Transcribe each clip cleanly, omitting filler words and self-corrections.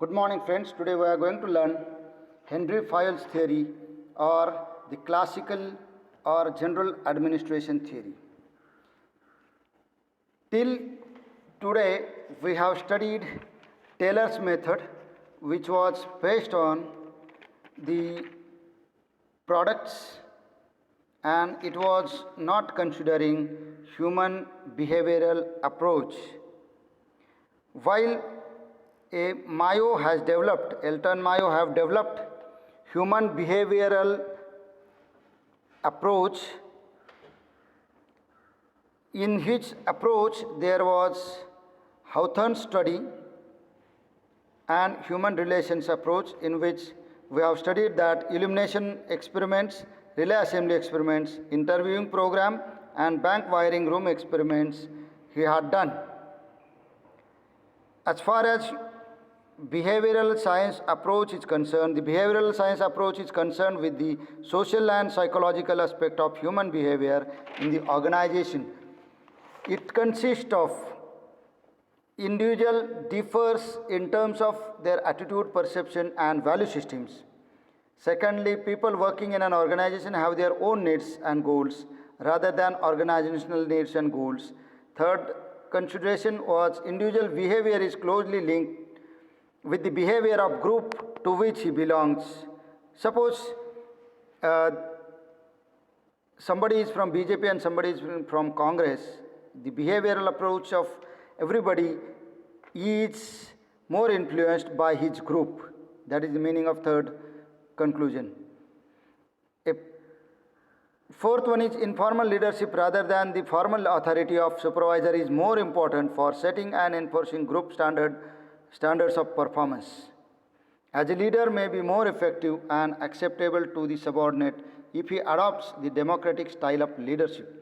Good morning, friends. Today we are going to learn Henry Fayol's theory or the classical or general administration theory. Till today we have studied Taylor's method, which was based on the products and it was not considering human behavioral approach. While Elton Mayo have developed human behavioral approach. In his approach, there was Hawthorne study and human relations approach, in which we have studied that elimination experiments, relay assembly experiments, interviewing program, and bank wiring room experiments he had done. As far as behavioral science approach is concerned, the behavioral science approach is concerned with the social and psychological aspect of human behavior in the organization. It consists of individual differs in terms of their attitude, perception and value systems. Secondly, people working in an organization have their own needs and goals rather than organizational needs and goals. Third consideration was individual behavior is closely linked with the behavior of group to which he belongs. Suppose somebody is from BJP and somebody is from Congress. The behavioral approach of everybody is more influenced by his group. That is the meaning of third conclusion. A fourth one is informal leadership rather than the formal authority of supervisor is more important for setting and enforcing group standards of performance. As a leader may be more effective and acceptable to the subordinate if he adopts the democratic style of leadership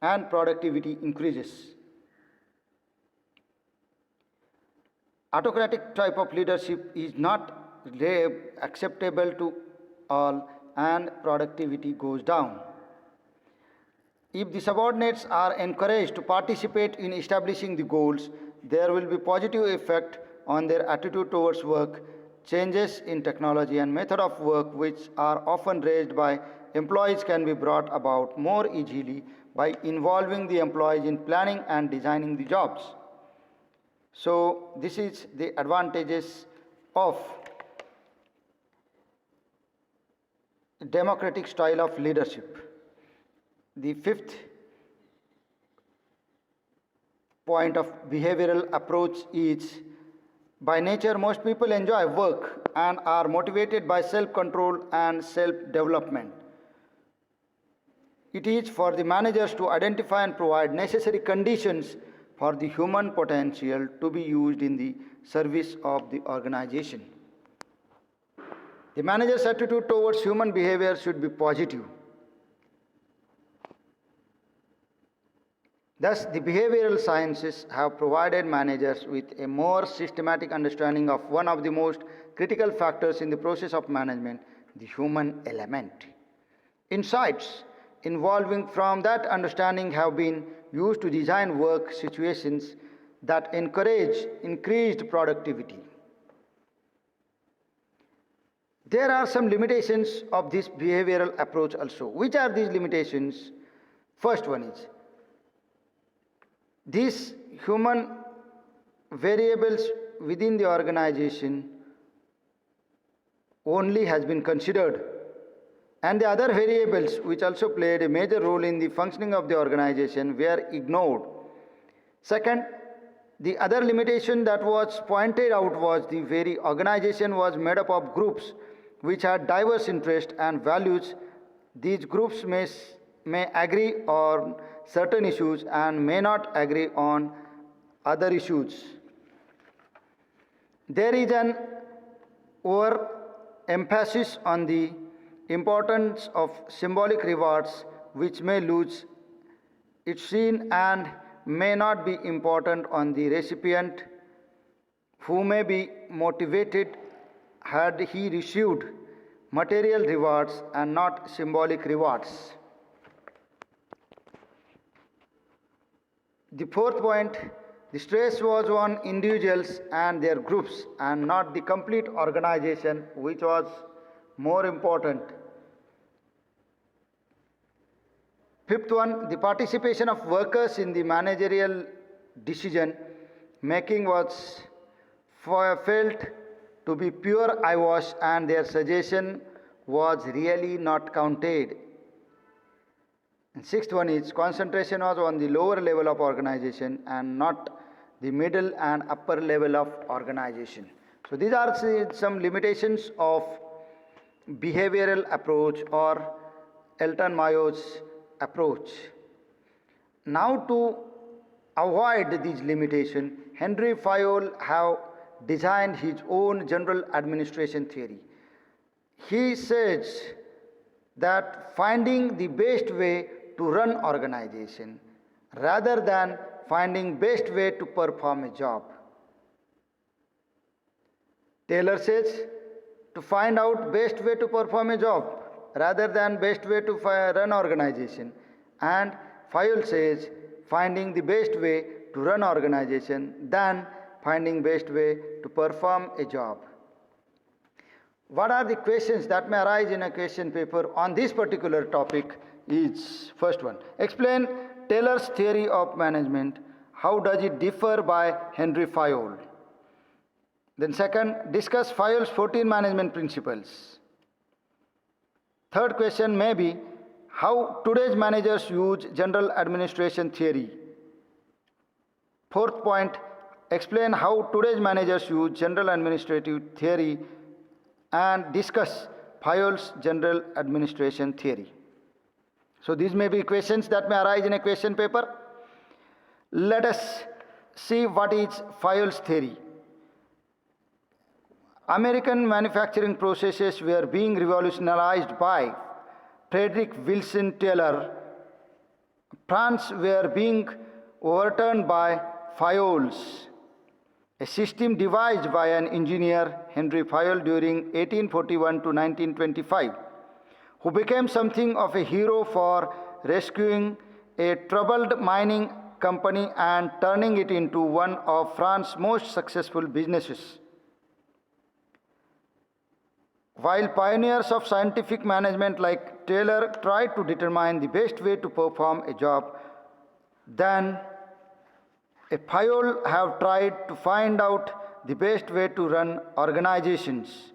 and productivity increases. Autocratic type of leadership is not acceptable to all and productivity goes down. If the subordinates are encouraged to participate in establishing the goals, there will be positive effect on their attitude towards work. Changes in technology and method of work which are often raised by employees can be brought about more easily by involving the employees in planning and designing the jobs. So this is the advantages of democratic style of leadership. The fifth point of behavioral approach is, by nature most people enjoy work and are motivated by self-control and self-development. It is for the managers to identify and provide necessary conditions for the human potential to be used in the service of the organization. The manager's attitude towards human behavior should be positive. Thus, the behavioral sciences have provided managers with a more systematic understanding of one of the most critical factors in the process of management, the human element. Insights involving from that understanding have been used to design work situations that encourage increased productivity. There are some limitations of this behavioral approach also. Which are these limitations? First one is, these human variables within the organization only has been considered, and the other variables which also played a major role in the functioning of the organization were ignored. Second, the other limitation that was pointed out was the very organization was made up of groups which had diverse interests and values. These groups may agree on certain issues and may not agree on other issues. There is an overemphasis on the importance of symbolic rewards which may lose its sheen and may not be important on the recipient, who may be motivated had he received material rewards and not symbolic rewards. The fourth point The stress was on individuals and their groups and not the complete organization, which was more important. Fifth one, the participation of workers in the managerial decision making was felt to be pure eyewash and their suggestion was really not counted. And sixth one is concentration was on the lower level of organization and not the middle and upper level of organization. So these are some limitations of behavioral approach or Elton Mayo's approach. Now to avoid these limitations, Henry Fayol have designed his own general administration theory. He says that finding the best way to run organization rather than finding best way to perform a job. Taylor says to find out best way to perform a job rather than best way to run organization, and Fayol says finding the best way to run organization than finding best way to perform a job. What are the questions that may arise in a question paper on this particular topic is first one. Explain Taylor's theory of management. How does it differ by Henry Fayol? Then second, discuss Fayol's 14 management principles. Third question may be how today's managers use general administration theory. Fourth point, explain how today's managers use general administrative theory and discuss Fayol's general administration theory. So these may be questions that may arise in a question paper. Let us see what is Fayol's theory. American manufacturing processes were being revolutionized by Frederick Wilson Taylor. Plants were being overturned by Fayol's, a system devised by an engineer, Henry Fayol, during 1841 to 1925, who became something of a hero for rescuing a troubled mining company and turning it into one of France's most successful businesses. While pioneers of scientific management like Taylor tried to determine the best way to perform a job, then Fayol have tried to find out the best way to run organizations.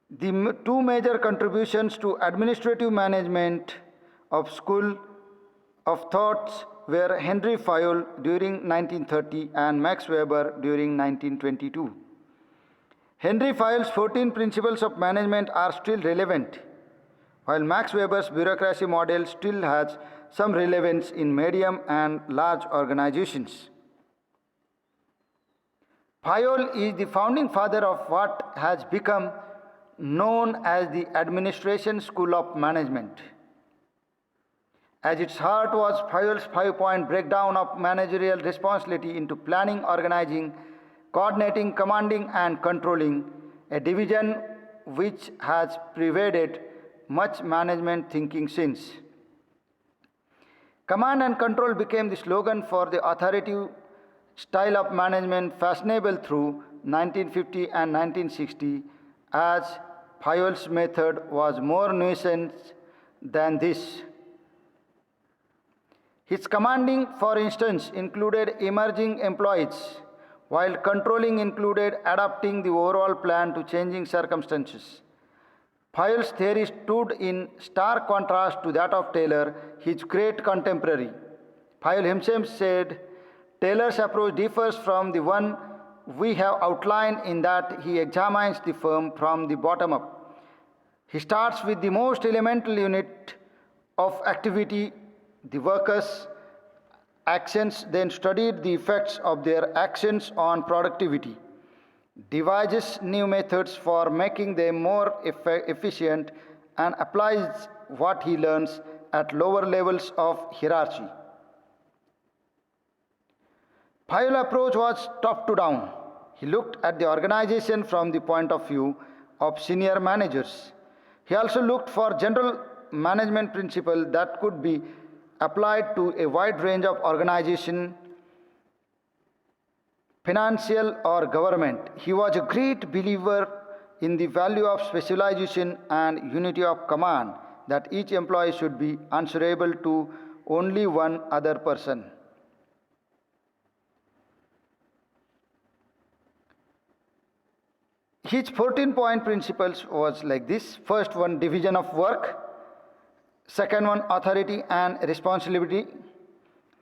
The two major contributions to administrative management of school of thoughts were Henry Fayol during 1930 and Max Weber during 1922. Henry Fayol's 14 principles of management are still relevant, while Max Weber's bureaucracy model still has some relevance in medium and large organizations. Fayol is the founding father of what has become known as the Administration School of Management. At its heart was Fayol's 5-point breakdown of managerial responsibility into planning, organizing, coordinating, commanding, and controlling, a division which has pervaded much management thinking since. Command and control became the slogan for the authoritative style of management fashionable through 1950 and 1960, as Fayol's method was more nuanced than this. His commanding, for instance, included emerging employees, while controlling included adapting the overall plan to changing circumstances. Fayol's theory stood in stark contrast to that of Taylor, his great contemporary. Fayol himself said, Taylor's approach differs from the one we have outlined in that he examines the firm from the bottom up. He starts with the most elemental unit of activity, the workers' actions, then studied the effects of their actions on productivity, devises new methods for making them more efficient, and applies what he learns at lower levels of hierarchy. Fayol's approach was top to down. He looked at the organization from the point of view of senior managers. He also looked for general management principles that could be applied to a wide range of organization, financial or government. He was a great believer in the value of specialization and unity of command, that each employee should be answerable to only one other person. His 14-point principles was like this. First one, division of work. Second one, authority and responsibility.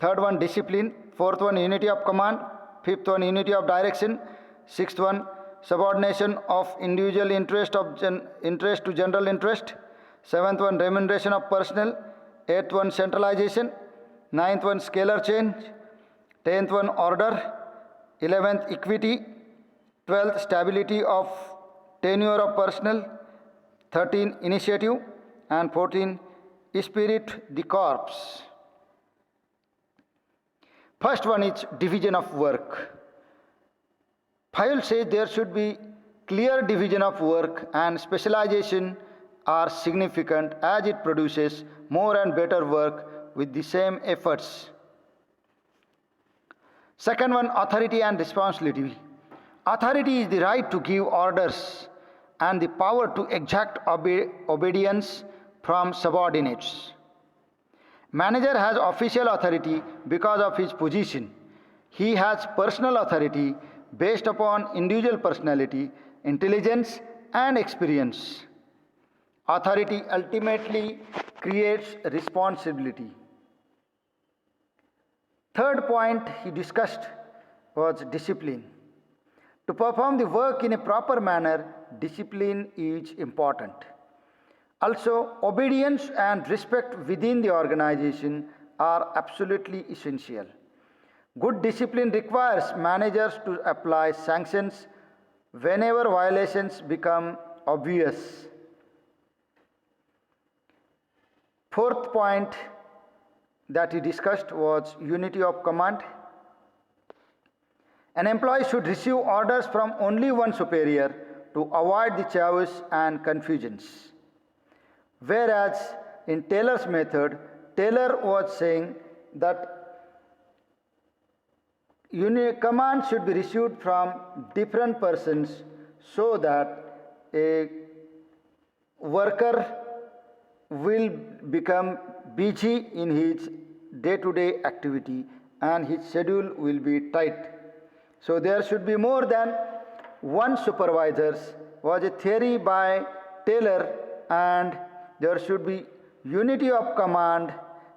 Third one, discipline. Fourth one, unity of command. Fifth one, unity of direction. Sixth one, subordination of individual interest to general interest. Seventh one, remuneration of personnel. Eighth one, centralization. Ninth one, scalar change. 10th one, order. 11th, equity. 12th, stability of tenure of personnel. 13, initiative. And 14, spirit de corps. First one is division of work. Fayol says there should be clear division of work and specialization are significant as it produces more and better work with the same efforts. Second one, authority and responsibility. Authority is the right to give orders and the power to exact obedience from subordinates. Manager has official authority because of his position. He has personal authority based upon individual personality, intelligence, and experience. Authority ultimately creates responsibility. Third point he discussed was discipline. To perform the work in a proper manner, discipline is important. Also, obedience and respect within the organization are absolutely essential. Good discipline requires managers to apply sanctions whenever violations become obvious. Fourth point that he discussed was unity of command. An employee should receive orders from only one superior to avoid the chaos and confusions. Whereas in Taylor's method, Taylor was saying that command should be received from different persons so that a worker will become busy in his day-to-day activity and his schedule will be tight. So there should be more than one supervisors was a theory by Taylor, and there should be unity of command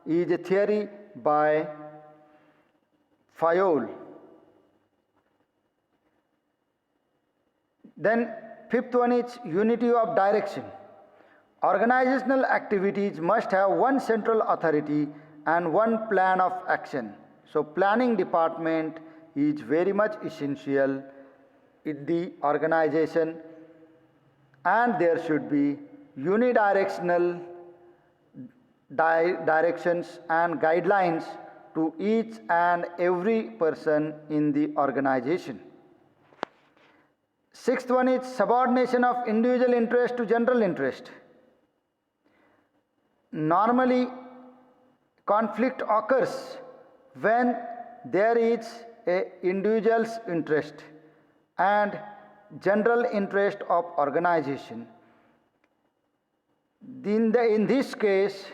is a theory by Fayol. Then fifth one is unity of direction. Organizational activities must have one central authority and one plan of action. So planning department is very much essential in the organization, and there should be unidirectional directions and guidelines to each and every person in the organization. Sixth one is subordination of individual interest to general interest. Normally, conflict occurs when there is a individual's interest and general interest of organization. In this case,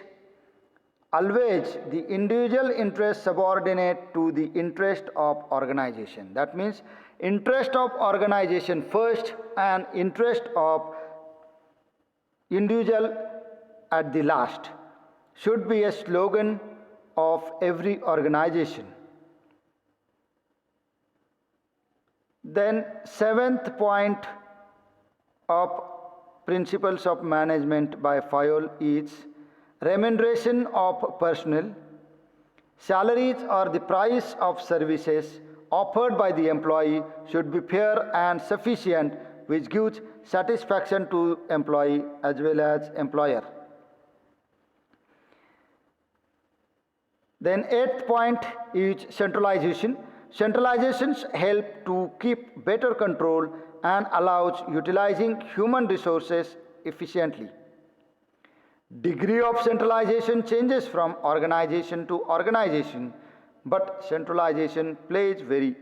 always the individual interest subordinate to the interest of organization. That means interest of organization first and interest of individual at the last should be a slogan of every organization. Then seventh point of principles of management by Fayol is remuneration of personnel. Salaries or the price of services offered by the employee should be fair and sufficient, which gives satisfaction to employee as well as employer. Then eighth point is centralization. Centralizations help to keep better control and allows utilizing human resources efficiently. Degree of centralization changes from organization to organization, but centralization plays very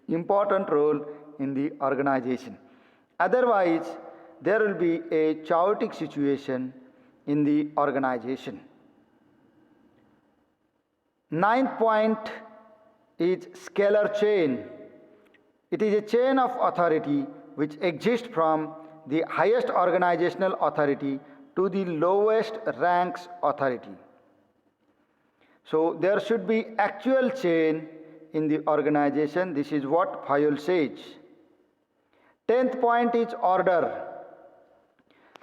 important role in the organization. Otherwise, there will be a chaotic situation in the organization. Ninth point is scalar chain. It is a chain of authority which exists from the highest organizational authority to the lowest ranks authority. So there should be actual chain in the organization. This is what Fayol says. 10th point is order.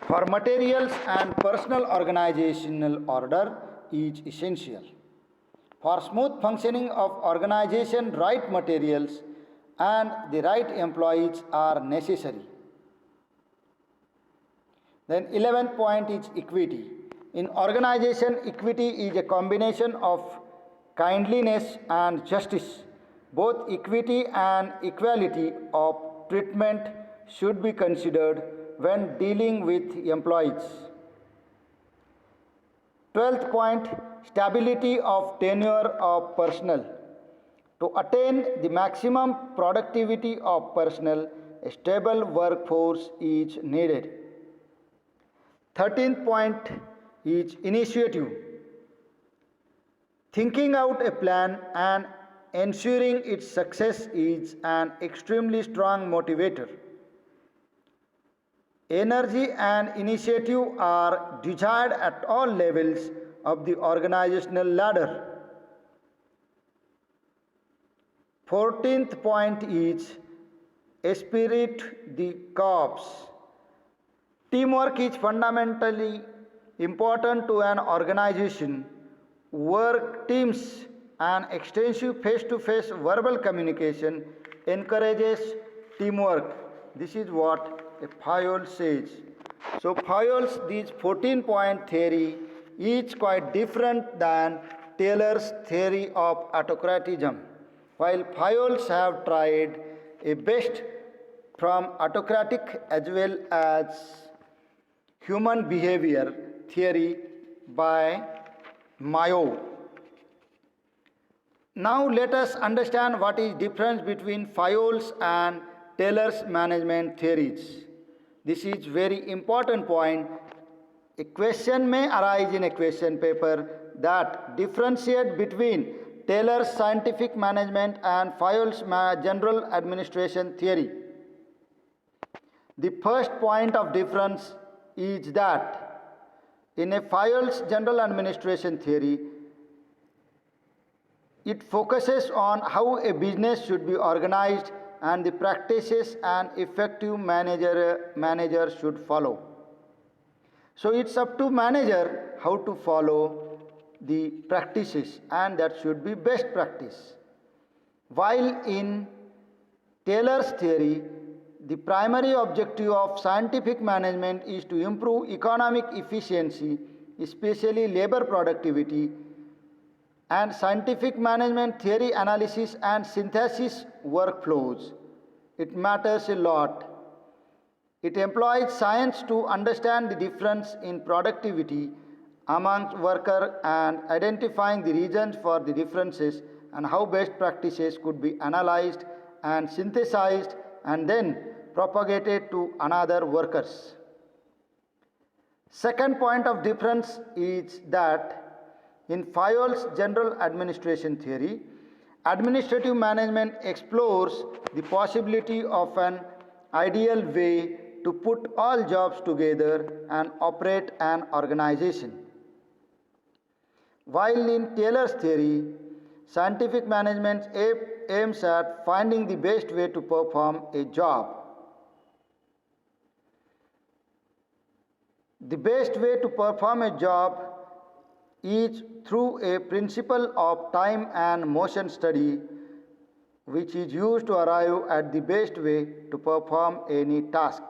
For materials and personal organizational order is essential. For smooth functioning of organization, right materials and the right employees are necessary. Then 11th point is equity. In organization, equity is a combination of kindliness and justice. Both equity and equality of treatment should be considered when dealing with employees. 12th point, stability of tenure of personnel. To attain the maximum productivity of personnel, a stable workforce is needed. 13th point is initiative. Thinking out a plan and ensuring its success is an extremely strong motivator. Energy and initiative are desired at all levels of the organizational ladder. 14th point is esprit de corps. Teamwork is fundamentally important to an organization. Work teams and extensive face-to-face verbal communication encourages teamwork. This is what Fayol says. So Fayol's these 14-point theory is quite different than Taylor's theory of autocratism. While Fayols have tried a best from autocratic as well as human behavior theory by Mayo. Now let us understand what is difference between Fayol's and Taylor's management theories. This is very important point. A question may arise in a question paper that differentiate between Taylor's scientific management and Fayol's general administration theory. The first point of difference is that in a Fayol's general administration theory, it focuses on how a business should be organized and the practices an effective manager should follow. So it's up to manager how to follow the practices, and that should be best practice. While in Taylor's theory, the primary objective of scientific management is to improve economic efficiency, especially labor productivity, and scientific management theory analysis and synthesis workflows. It matters a lot. It employs science to understand the difference in productivity amongst workers and identifying the reasons for the differences and how best practices could be analyzed and synthesized and then propagated to another workers. Second point of difference is that in Fayol's general administration theory, administrative management explores the possibility of an ideal way to put all jobs together and operate an organization. While in Taylor's theory, scientific management aims at finding the best way to perform a job. The best way to perform a job is through a principle of time and motion study, which is used to arrive at the best way to perform any task.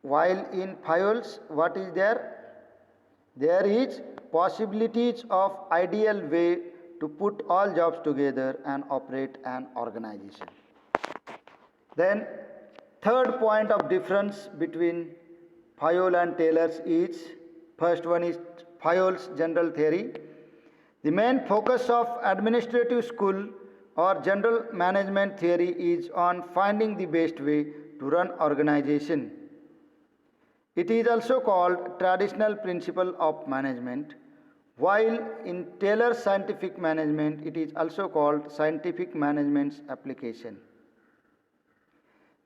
While in Fayol's, what is there? There is possibilities of ideal way to put all jobs together and operate an organization. Then third point of difference between Fayol and Taylor's is, first one is Fayol's general theory. The main focus of administrative school or general management theory is on finding the best way to run organization. It is also called traditional principle of management, while in Taylor's scientific management it is also called scientific management's application.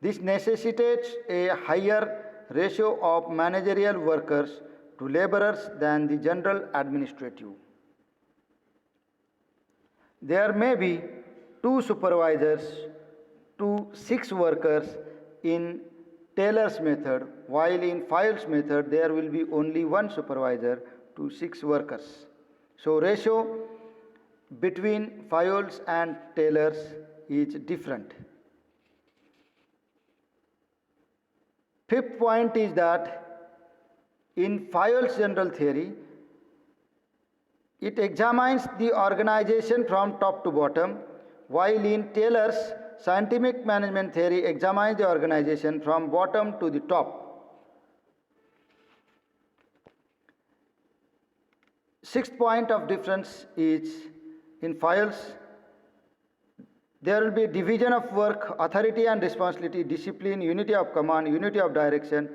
This necessitates a higher ratio of managerial workers to laborers than the general administrative. There may be 2 supervisors to 6 workers in Taylor's method, while in Fayol's method there will be only 1 supervisor to 6 workers. So ratio between Fayol's and Taylor's is different. Fifth point is that in Fayol's general theory, it examines the organization from top to bottom, while in Taylor's scientific management theory examines the organization from bottom to the top. Sixth point of difference is in Fayol's, there will be division of work, authority and responsibility, discipline, unity of command, unity of direction,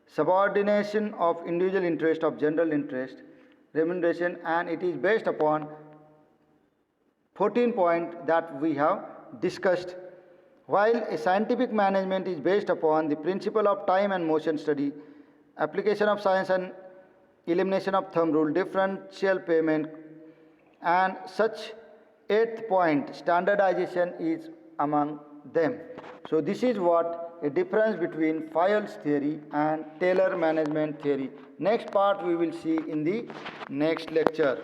subordination of individual interest of general interest, remuneration, and it is based upon 14 points that we have discussed, while a scientific management is based upon the principle of time and motion study, application of science and elimination of thumb rule, differential payment, and such. Eighth point, standardization is among them. So this is what a difference between Fayol's theory and Taylor management theory. Next part we will see in the next lecture.